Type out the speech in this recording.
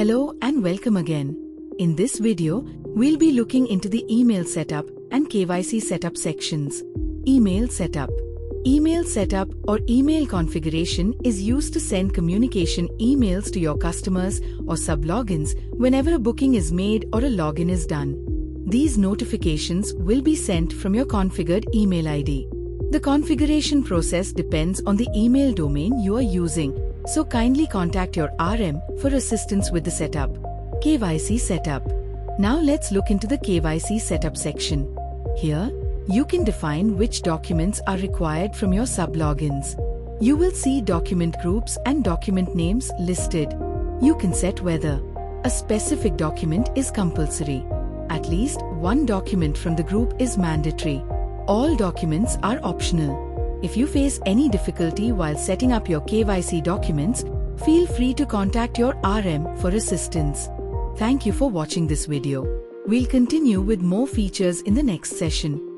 Hello and welcome again. In this video, we'll be looking into the email setup and KYC setup sections. Email setup. Email setup or email configuration is used to send communication emails to your customers or sub-logins whenever a booking is made or a login is done. These notifications will be sent from your configured email ID. The configuration process depends on the email domain you are using, so kindly contact your RM for assistance with the setup. KYC setup. Now let's look into the KYC setup section. Here, you can define which documents are required from your sub-logins. You will see document groups and document names listed. You can set whether a specific document is compulsory. At least one document from the group is mandatory. All documents are optional. If you face any difficulty while setting up your KYC documents, feel free to contact your RM for assistance. Thank you for watching this video. We'll continue with more features in the next session.